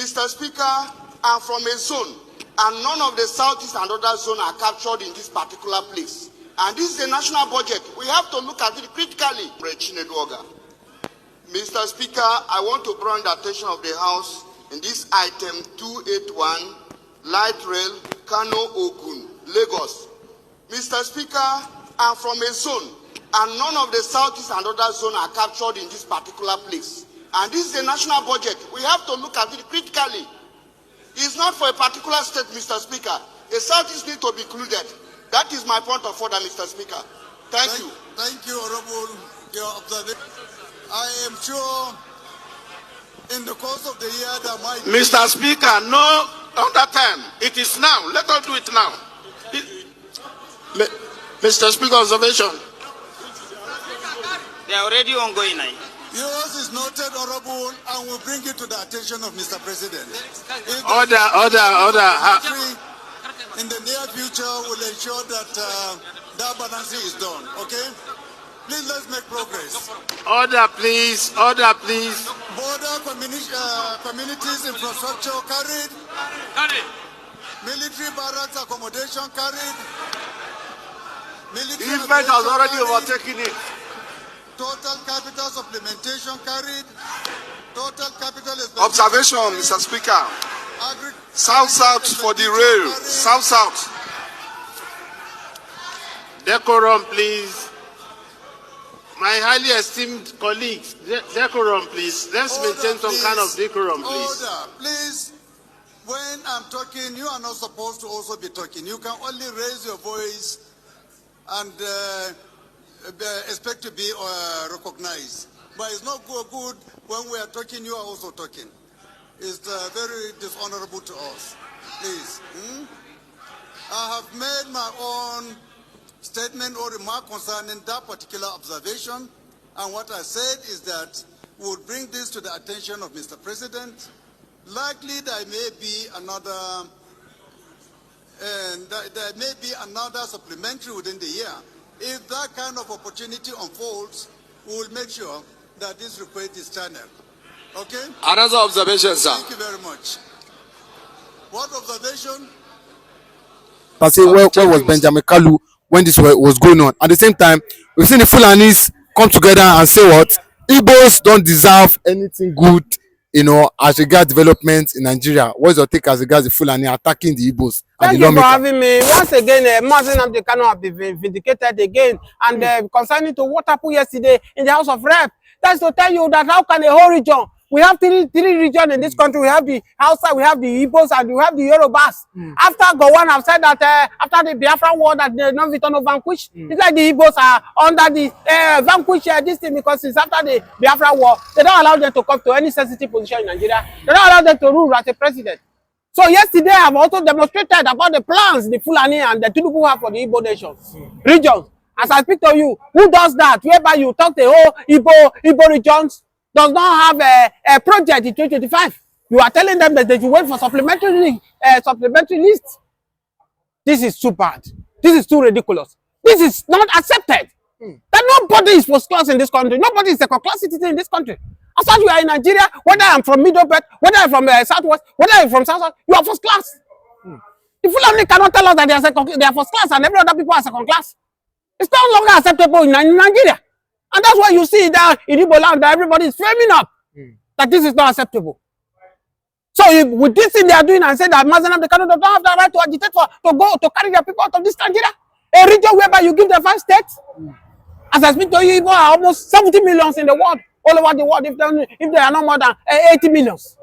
Mr. Speaker, I'm from a zone, and none of the southeast and other zones are captured in this particular place. And this is a national budget. We have to look at it critically. Mr. Speaker, I want to bring the attention of the House in this item 281, Light Rail, Kano, Ogun, Lagos. Mr. Speaker, I'm from a zone, and none of the southeast and other zones are captured in this particular place. And this is a national budget. We have to look at it critically. It's not for a particular state, Mr. Speaker. The southeast need to be included. That is my point of order, Mr. Speaker. Thank you. Thank you, Honorable. Your observation. I am sure in the course of the year there might be... Mr. Speaker, no other time. It is now. Let us do it now. Mr. Speaker, observation. They are already ongoing now. Yours is noted, Honorable, and will bring it to the attention of Mr. President. Order. In the near future, will ensure that that balancing is done. Okay? Please, let's make progress. Order, please. Order, please. Border communities infrastructure carried. Military barracks accommodation carried. The event has already overtaken it. Total capital supplementation carried. Total capital Observation, Mr. Speaker. South for the rail. South. Decorum, please. My highly esteemed colleagues, decorum, please. Let's maintain some kind of decorum, please. Order, please. When I'm talking, you are not supposed to also be talking. You can only raise your voice and expect to be recognized. But it's not good when we are talking, you are also talking. It's very dishonorable to us. Please. I have made my own statement or remark concerning that particular observation. And what I said is that we will bring this to the attention of Mr. President. Likely there may be another supplementary within the year. If that kind of opportunity unfolds, we will make sure that this request is channeled. Okay? Another observation, sir. Thank you very much. What observation? I say, where was Benjamin Kalu when this was going on? At the same time, we've seen the Fulanis come together and say what? Igbos don't deserve anything good, as regards development in Nigeria. What is your take as regards the Fulani attacking the Igbos? Thank you for having me. Once again, Mazen Abdekano have been vindicated again. And concerning to what happened yesterday in the House of Rep, that's to tell you that how can a whole region, we have three regions in this country. We have the Hausa, we have the Igbos, and we have the Yorubas. After Gowon have said that after the Biafra war that the non-Vitono vanquished, it's like the Igbos are under the vanquish this thing because it's after the Biafra war. They don't allow them to come to any sensitive position in Nigeria. They don't allow them to rule as a president. So yesterday I've also demonstrated about the plans the Fulani and the Tinubu have for the Igbo nations, regions. As I speak to you, who does that? Whereby you talk the whole Igbo regions does not have a project in 2025. You are telling them that they should wait for supplementary list. This is too bad. This is too ridiculous. This is not accepted. That nobody is first class in this country. Nobody is second class citizen in this country. As long as you are in Nigeria, whether I'm from Middle Belt, whether I'm from Southwest, whether I'm from South, you are first class. The Fulani cannot tell us that they are first class and every other people are second class. It's no longer acceptable in Nigeria. And that's why you see that in Igbo land that everybody is framing up that this is not acceptable. So with this thing they are doing and say that Mazen Abdekano don't have the right to agitate to carry their people out of this Nigeria, a region whereby you give them 5 states. As I speak to you, Igbo are almost 70 millions in the world, all over the world, if they are not more than 80 millions.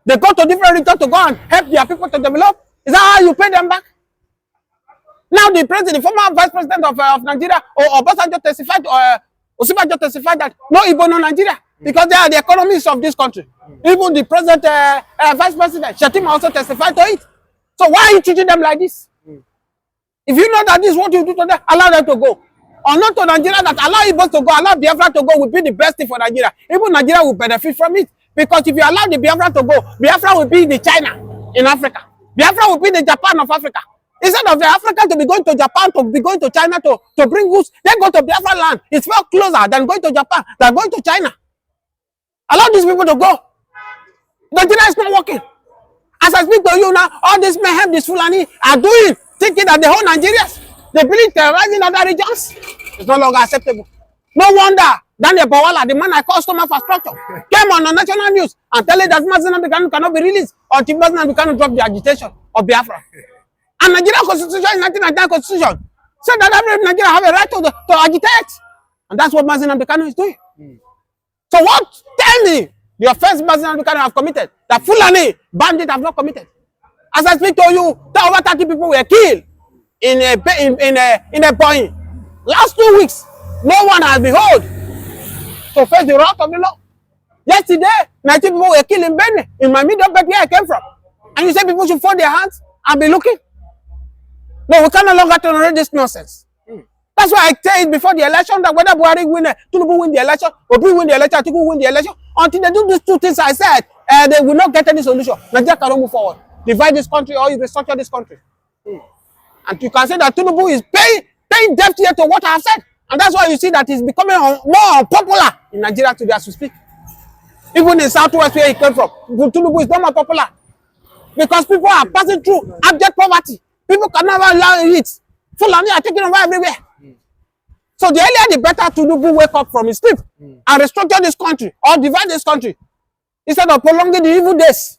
They go to different regions to go and help their people to develop. Is that how you pay them back? Now the former vice president of Nigeria, Obasanjo testified, Osibajo testified that no Igbo, no Nigeria, because they are the economists of this country. Even the present vice president, Shetima, also testified to it. So why are you treating them like this? If you know that this is what you do to them, allow them to go. Or not to Nigeria, that allow Igbos to go, allow Biafra to go will be the best thing for Nigeria. Even Nigeria will benefit from it. Because if you allow the Biafra to go, Biafra will be the China in Africa. Biafra will be the Japan of Africa. Instead of the African to be going to Japan, to be going to China to bring goods, they go to Biafra land. It's far closer than going to Japan, than going to China. Allow these people to go. Nigeria is not working. As I speak to you now, all this mayhem, this Fulani are doing, thinking that the whole Nigerians, they believe terrorizing other regions. It's no longer acceptable. No wonder Daniel Bawala, the man I call Stomach for Structure, came on the national news and telling that Mazen Kanu cannot be released until Mazen Kanu drop the agitation of Biafra. And Nigerian constitution is 1999 constitution. So that every Nigerian have a right to agitate. And that's what Mazen Kanu is doing. So what? Tell me the offense Mazen Kanu have committed that Fulani bandits have not committed. As I speak to you, over 30 people were killed in a Boeing. Last 2 weeks, no one has been held to face the wrath of the law. Yesterday, 19 people were killed in Benue, in my middle bed where I came from. And you say people should fold their hands and be looking? No, we can no longer tolerate this nonsense. That's why I tell it before the election that whether Buhari win, Tinubu win the election, Obi win the election, Atiku win the election, until they do these two things I said, they will not get any solution. Nigeria cannot move forward. Divide this country or you restructure this country. And you can say that Tinubu is paying debt here to what I have said. And that's why you see that he's becoming more unpopular in Nigeria today as we speak. Even in Southwest where he came from, Tinubu is not more popular. Because people are passing through abject poverty. People cannot allow it. Fulani are taking over everywhere. So the earlier the better Tinubu wake up from his sleep and restructure this country or divide this country instead of prolonging the evil days.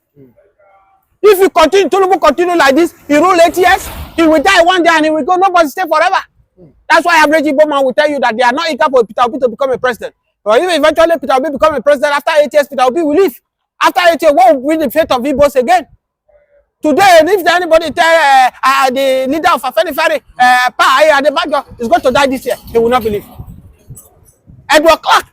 If you continue, Tinubu continue like this, he rule 8 years, he will die one day and he will go, nobody stay forever. That's why average Igbo man will tell you that they are not eager for Peter Obi to become a president. But if eventually Peter Obi become a president after 8 years, Peter Obi will leave. After 8 years, what will be the fate of Igbos again? Today, if anybody tell the leader of Afenifere, Pa Adebayo is going to die this year, he will not believe. Edwin Clark,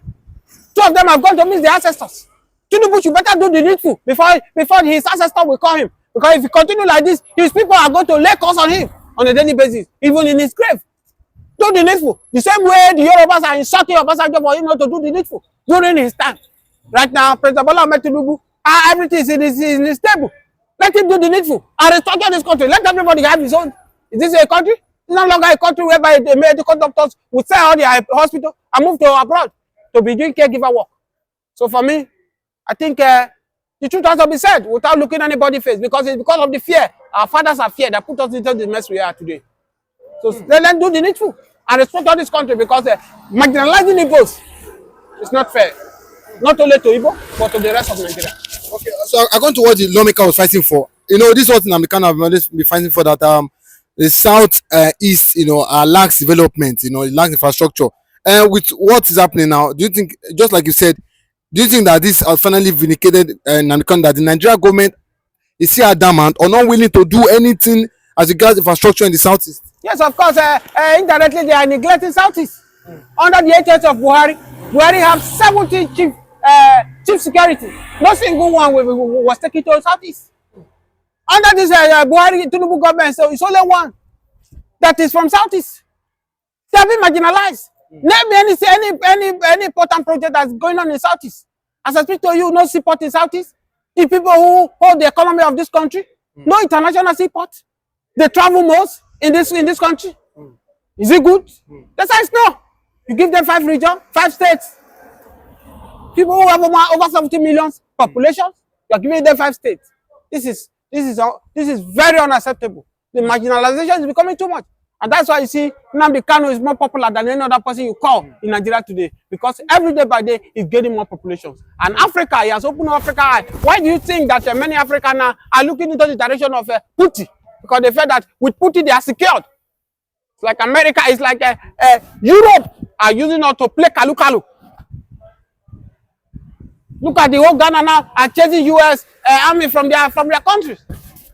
2 of them have gone to meet their ancestors. Tinubu should better do the needful before his ancestors will call him. Because if he continue like this, his people are going to lay curse on him on a daily basis, even in his grave. Do the needful. The same way the Yorubas are insulting Obasanjo for him not to do the needful during his time. Right now, President Bola Ahmed Tinubu, everything is in his table. Let him do the needful and restructure this country. Let everybody have his own. Is this a country? It's no longer a country whereby the medical doctors would sell all their hospital and move to abroad to be doing caregiver work. So for me, I think the truth has to be said without looking anybody face because it's because of the fear. Our fathers are fear that put us into the mess we are today. So let them do the needful and restructure this country because marginalizing Igbos is not fair. Not only to Igbo, but to the rest of Nigeria. Okay, so I go to what the lawmaker was fighting for. This is what Namikano have always been fighting for, that the South East, lacks development, it lacks infrastructure. With what is happening now, do you think, just like you said, do you think that this has finally vindicated Namikano that the Nigerian government is still adamant or not willing to do anything as regards infrastructure in the Southeast? Yes, of course. Indirectly, they are neglecting Southeast. Under the 8 years of Buhari have 70 chief security. No single one was taken to Southeast. Under this Buhari Tinubu government, so it's only one that is from Southeast. They have been marginalized. Name any important project that's going on in Southeast. As I speak to you, no seaport in Southeast. The people who hold the economy of this country, no international seaport. They travel most in this country. Is it good? That's how it's no. You give them 5 regions, 5 states. People who have over 70 million population, you are giving them 5 states. This is very unacceptable. The marginalization is becoming too much. And that's why you see Nnamdi Kanu is more popular than any other person you call in Nigeria today. Because every day by day, he's getting more populations. And Africa, he has opened Africa eye. Why do you think that many Africans now are looking into the direction of Putin? Because they feel that with Putin, they are secured. It's like America, it's like Europe are using us to play Kalu. Look at the whole Ghana now are chasing US army from their countries.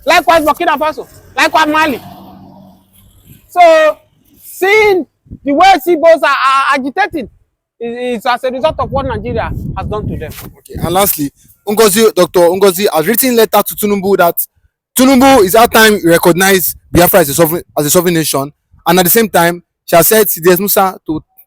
Likewise, Burkina Faso. Likewise, Mali. So, seeing the way Igbos are agitating is as a result of what Nigeria has done to them. Okay, and lastly, Dr. Ngozi has written letter to Tinubu that Tinubu is that time recognize Biafra as a sovereign nation, and at the same time, she has said Sidious Musa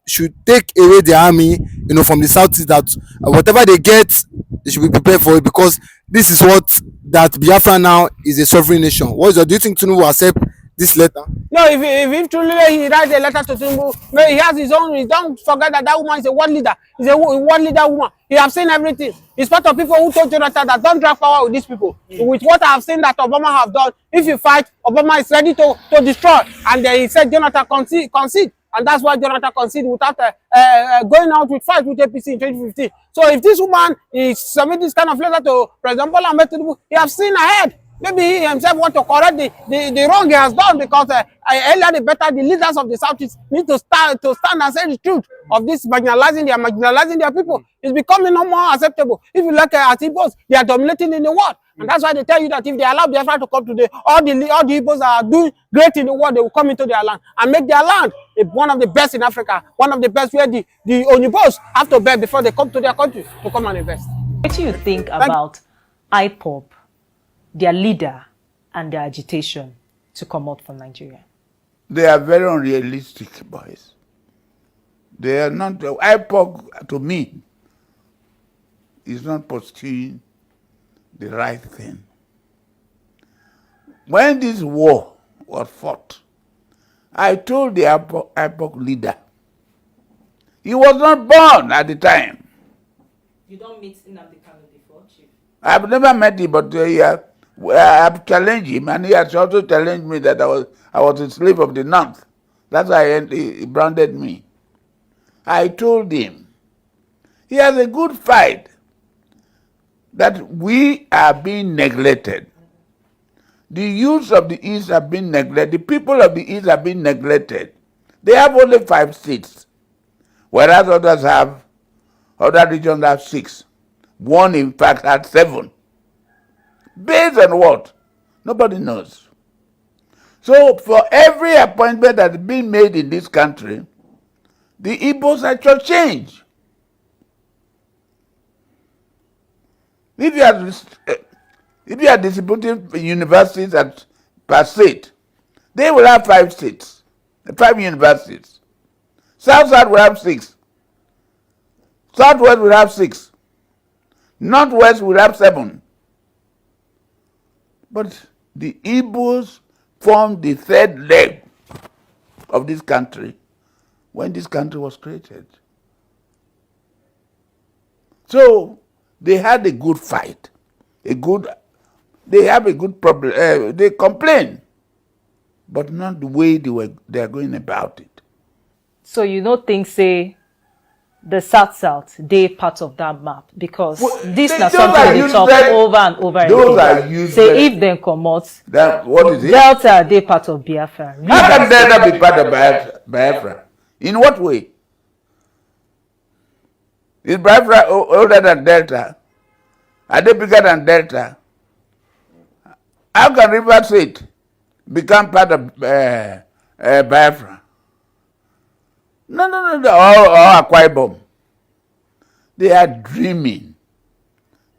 should take away the army, from the southeast, that whatever they get, they should be prepared for it, because this is what that Biafra now is a sovereign nation. Do you think Tinubu will accept this letter? No, if truly he writes a letter to Tinubu, he has his own. Don't forget that that woman is a world leader. He's a world leader woman. He have seen everything. He's part of people who told Jonathan that don't drag power with these people. With what I have seen that Obama have done, if you fight, Obama is ready to destroy. And he said Jonathan concede. And that's why Jonathan conceded without going out with fight with APC in 2015. So if this woman is submit this kind of letter to President Bola Ahmed Tinubu, he have seen ahead. Maybe he himself want to correct the wrong he has done, because earlier the better the leaders of the Southeast need to stand and say the truth of this marginalizing their people. It's becoming no more acceptable. If you look at Igbos, they are dominating in the world. And that's why they tell you that if they allow Biafra to come today, all the Igbos are doing great in the world, they will come into their land and make their land one of the best in Africa, one of the best where the Onibos have to beg before they come to their country to come and invest. What do you think about IPOB, their leader, and their agitation to come out from Nigeria? They are very unrealistic boys. They are not, IPOB to me is not pursuing the right thing. When this war was fought, I told the IPOB leader, he was not born at the time. You don't meet Nnamdi Kanu before, Chief? I've never met him, but I've challenged him, and he has also challenged me that I was a slave of the North. That's why he branded me. I told him, he has a good fight, that we are being neglected. The youths of the East have been neglected. The people of the East have been neglected. They have only 5 seats, whereas other regions have 6. One, in fact, had 7. Based on what? Nobody knows. So for every appointment that's been made in this country, the Igbos actually change. If you are distributing universities per state, they will have 5 states, 5 universities. South-South will have 6. Southwest will have 6. Northwest will have 7. But the Igbos formed the 3rd leg of this country when this country was created. So they had a good fight, they have a good problem. They complain, but not the way they are going about it. So you don't think, say, the South, they part of that map, because this is something they talk over and over again. Say if they come out, what is it? Delta, they part of Biafra. How can Delta be part of Biafra? In what way? Is Biafra older than Delta? Are they bigger than Delta? How can River State become part of Biafra? No, or Akwa Ibom. They are dreaming,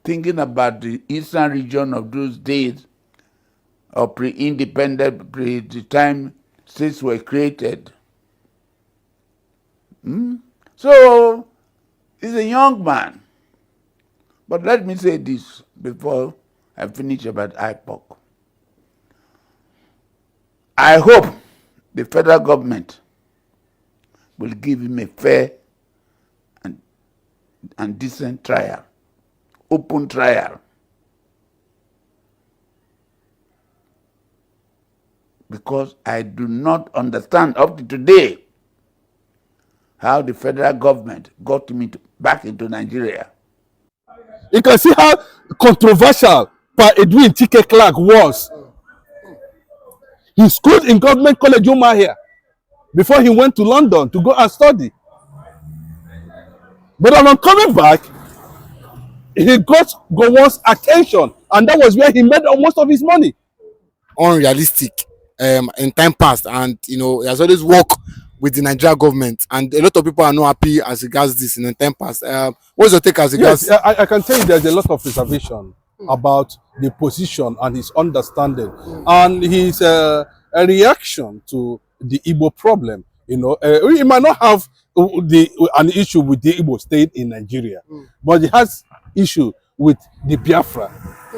thinking about the eastern region of those days, or pre-independent, the time states were created. So, he's a young man. But let me say this before I finish about IPOB. I hope the federal government will give him a fair and decent trial, open trial. Because I do not understand up to today how the federal government got him back into Nigeria. You can see how controversial Edwin Clark was. He schooled in government college here before he went to London to go and study. But on coming back, he got Gowon's attention, and that was where he made most of his money. Unrealistic in time past, and he has always worked with the Nigerian government, and a lot of people are not happy as regards this in the time past. What's your take as regards? Yes, I can tell you there's a lot of reservation about the position and his understanding and his reaction to the Igbo problem. He might not have an issue with the Igbo state in Nigeria, but he has issue with the Biafra.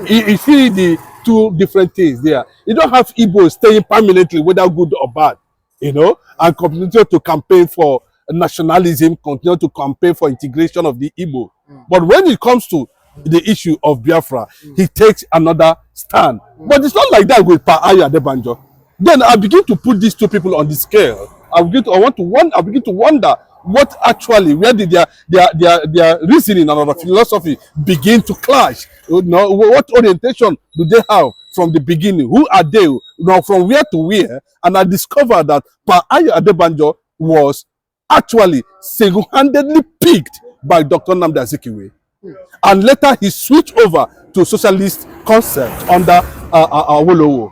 You see the two different things there. You don't have Igbos staying permanently, whether good or bad, you know, and continue to campaign for nationalism, continue to campaign for integration of the Igbo. But when it comes to the issue of Biafra, he takes another stand. But it's not like that with Pa Ayo Adebanjo. Then I begin to put these two people on the scale. I begin to wonder what actually, where did their reasoning and their philosophy begin to clash? You know, what orientation do they have from the beginning? Who are they? You know, from where to where? And I discovered that Pa Ayo Adebanjo was actually single-handedly picked by Dr. Nnamdi Azikiwe. And later he switched over to socialist concept under Awolowo.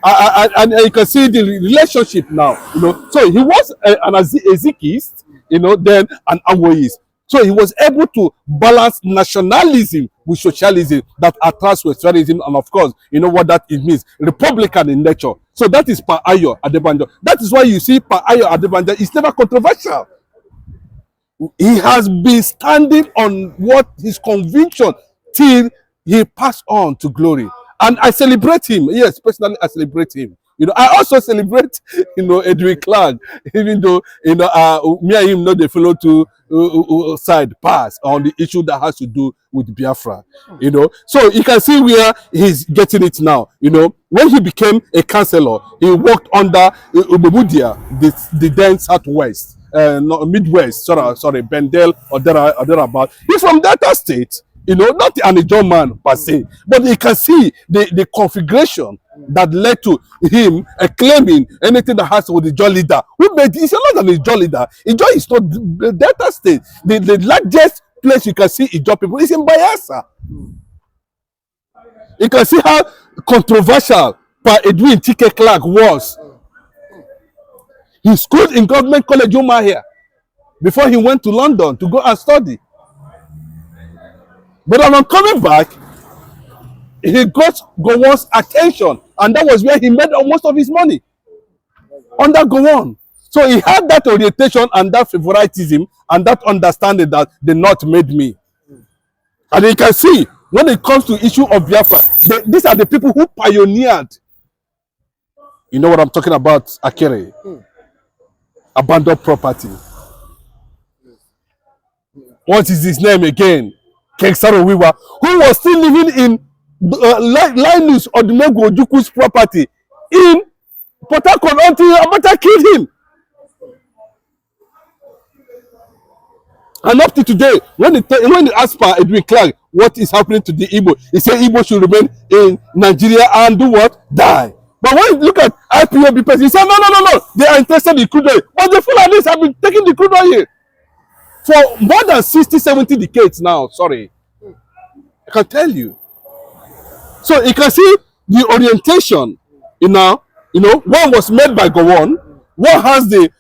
And you can see the relationship now, you know. So he was an Ezekist, you know, then an Awoist. So he was able to balance nationalism with socialism that attracts socialism, and of course, you know what that it means, Republican in nature. So that is Pa Ayo Adebanjo. That is why you see Pa Ayo Adebanjo is never controversial. He has been standing on what his conviction till he passed on to glory. And I celebrate him. Yes, personally, I celebrate him. You know, I also celebrate, you know, Edwin Clark, even though, you know, me and him know they follow to side pass on the issue that has to do with Biafra, you know. So you can see where he's getting it now. You know, when he became a councillor, he worked under Ubebudia, the then Southwest. No, Midwest, sorry, Bendel or thereabout. He's from Delta State, you know, not an Ijaw man per se, but you can see the configuration that led to him claiming anything that has to do with the Ijaw leader. Who made he's not an Ijaw leader. Ijaw is not the Delta State. The largest place you can see Ijaw people is in Bayelsa. You can see how controversial Edwin Clark was. He schooled in Government College Umahia before he went to London to go and study. But on coming back, he got Gowon's attention, and that was where he made most of his money, under Gowon. So he had that orientation and that favoritism and that understanding that the North made me. And you can see, when it comes to issue of Biafra, these are the people who pioneered. You know what I'm talking about, Akere? Abandoned property. What is his name again? Keksaro Wiwa, who was still living in Linus Odumegwu Ojukwu's property in Port Harcourt until Abata killed him. And up to today, when he asked Edwin Clark what is happening to the Igbo, he said Igbo should remain in Nigeria and do what? Die. But when you look at IPOB person, he said, no, they are interested in crude oil. But the Fulanis have been taking the crude oil for more than 60, 70 decades now. Sorry. I can tell you. So you can see the orientation, you know, one was made by Gowon, one has the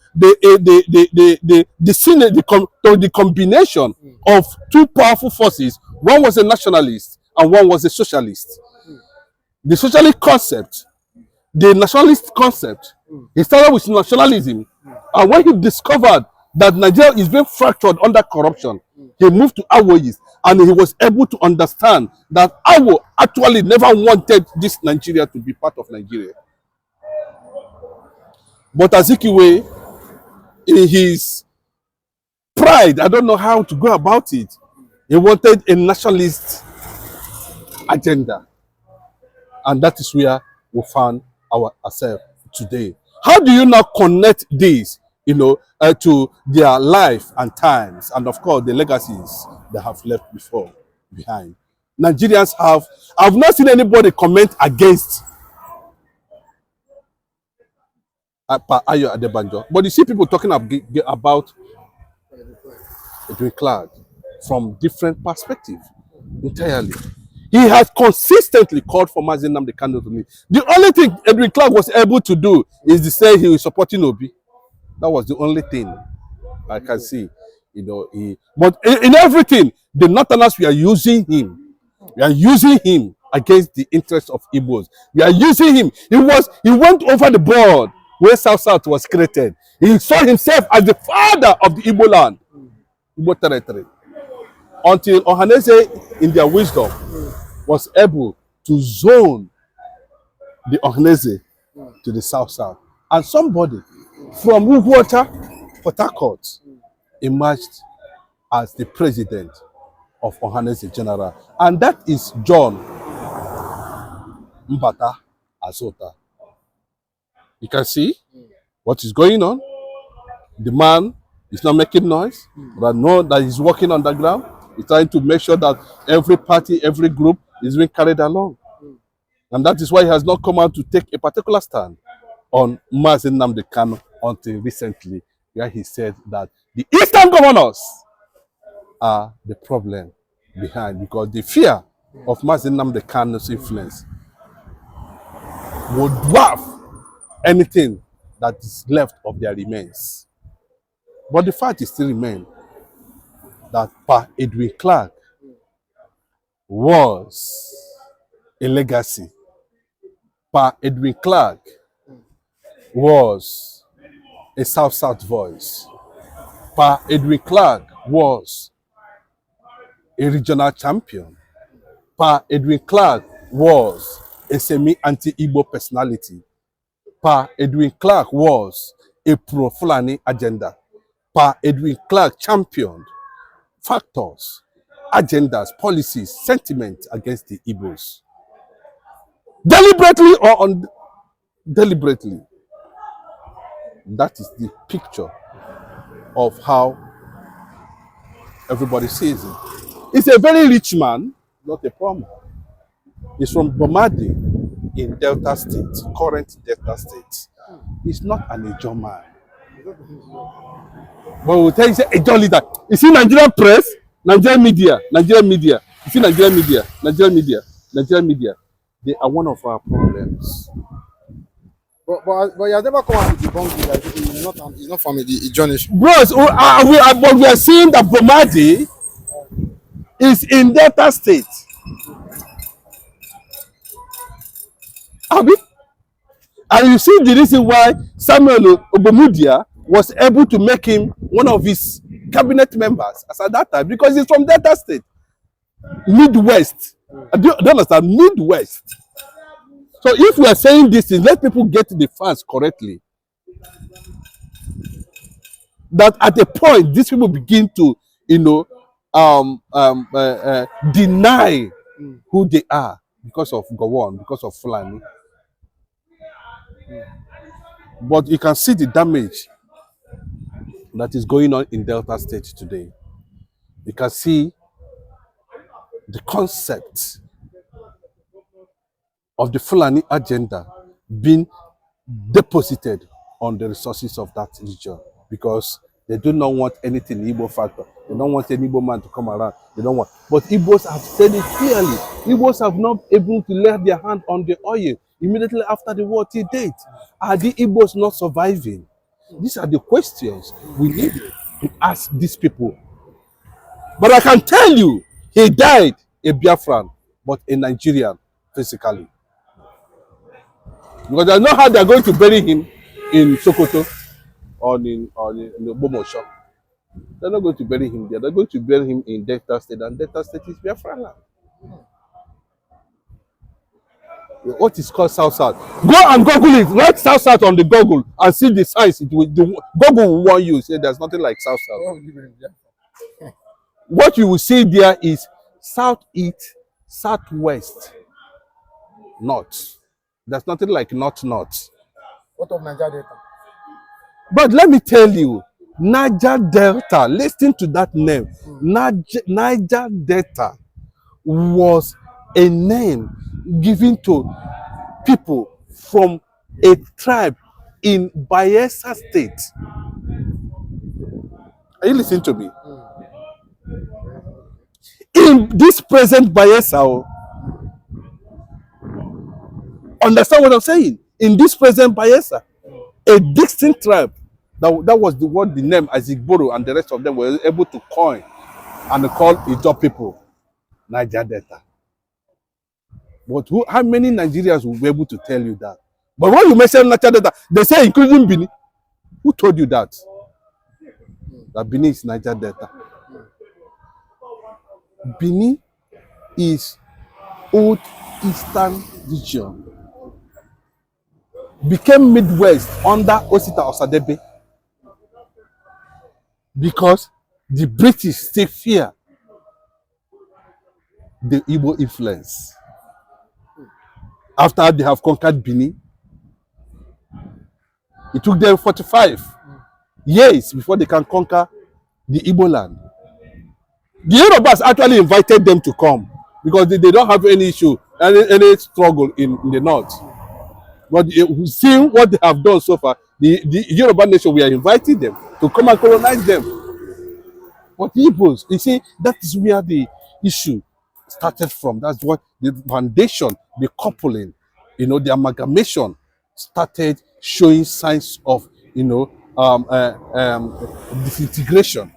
combination of two powerful forces. One was a nationalist and one was a socialist. The socialist concept, the nationalist concept, he started with nationalism, and when he discovered that Nigeria is being fractured under corruption, he moved to Awoist, and he was able to understand that Awo actually never wanted this Nigeria to be part of Nigeria. But Azikiwe, in his pride, I don't know how to go about it, he wanted a nationalist agenda. And that is where we found ourselves today. How do you now connect this, you know, to their life and times, and of course the legacies they have left behind? Nigerians I've not seen anybody comment against Ayo Adebanjo, but you see people talking about Edwin Clark from different perspectives entirely. He has consistently called for Mazi Nnamdi Kanu to me. The only thing Edwin Clark was able to do is to say he was supporting Obi. That was the only thing I can see. You know, but in everything, the Northerners, we are using him. We are using him against the interests of Igbos. We are using him. He went over the board where South was created. He saw himself as the father of the Igbo land, Igbo territory. Until Ohanese, in their wisdom, was able to zone the Ohanese to the south, and somebody from Ugwuocha, Port Harcourt, emerged as the president of Ohanese General, and that is John Mbata Azota. You can see what is going on. The man is not making noise, but know that he's working on the ground. He's trying to make sure that every party, every group is being carried along. And that is why he has not come out to take a particular stand on Mazi Nnamdi Kanu until recently, where he said that the Eastern governors are the problem behind, because the fear of Mazi Nnamdi Kanu's influence would dwarf anything that is left of their remains. But the fact is still remains that Pa Edwin Clark was a legacy. Pa Edwin Clark was a South-South voice. Pa Edwin Clark was a regional champion. Pa Edwin Clark was a semi-anti-Igbo personality. Pa Edwin Clark was a pro-Fulani agenda. Pa Edwin Clark championed factors, agendas, policies, sentiments against the Igbos. Deliberately or undeliberately. That is the picture of how everybody sees it. He's a very rich man, not a poor man. He's from Bomadi in Delta State, current Delta State. He's not an Ijaw man. But we'll tell you, a Ijaw leader. You see Nigerian press, Nigerian media. You see Nigerian media. They are one of our problems. But he has never come out to debunk it. Like, he's not from the Ijaw nation. Bros, but we are seeing that Bomadi is in Delta State. Abi? And you see the reason why Samuel Obomudia was able to make him one of his cabinet members as at that time, because he's from Delta State, Midwest. Do you understand? Midwest. So if we are saying this thing, let people get the facts correctly. That at a point, these people begin to, deny who they are because of Gowon, because of Fulani. But you can see the damage that is going on in Delta State today. You can see the concept of the Fulani agenda being deposited on the resources of that region, because they do not want anything Igbo factor. They don't want any Igbo man to come around. They don't want. But Igbos have said it clearly. Igbos have not able to lay their hand on the oil immediately after the war till date. Are the Igbos not surviving? These are the questions we need to ask these people. But I can tell you, he died a Biafran, but a Nigerian physically. Because I know how they're going to bury him in Sokoto or in Bomosho. They're not going to bury him there. They're going to bury him in Delta State, and Delta State is Biafra land. What is called South-South? Go and Google it. Write South-South on the Google and see the signs. Google will warn you. Say there's nothing like South-South. What you will see there is South-East, Southwest, North. There's nothing like North-North. What of Niger Delta? But let me tell you, Niger Delta, listen to that name. Niger Delta was a name given to people from a tribe in Bayelsa State. Are you listening to me? In this present Bayelsa, understand what I'm saying? In this present Bayelsa, a distinct tribe, that was the name Azigboro and the rest of them were able to coin and call Ijaw people Niger Delta. But how many Nigerians will be able to tell you that? But when you mention Niger Delta, they say including Bini. Who told you that? That Bini is Niger Delta. Bini is Old Eastern region. became Midwest under Osita Osadebe because the British still fear the Igbo influence. After they have conquered Benin, it took them 45 years before they can conquer the Igbo land. The Yorubas actually invited them to come because they don't have any issue, any struggle in the north. But seeing what they have done so far, the Yoruba nation, we are inviting them to come and colonize them. But Igbos, you see, that is where the issue started from. That's what the foundation, the coupling, the amalgamation started showing signs of, disintegration.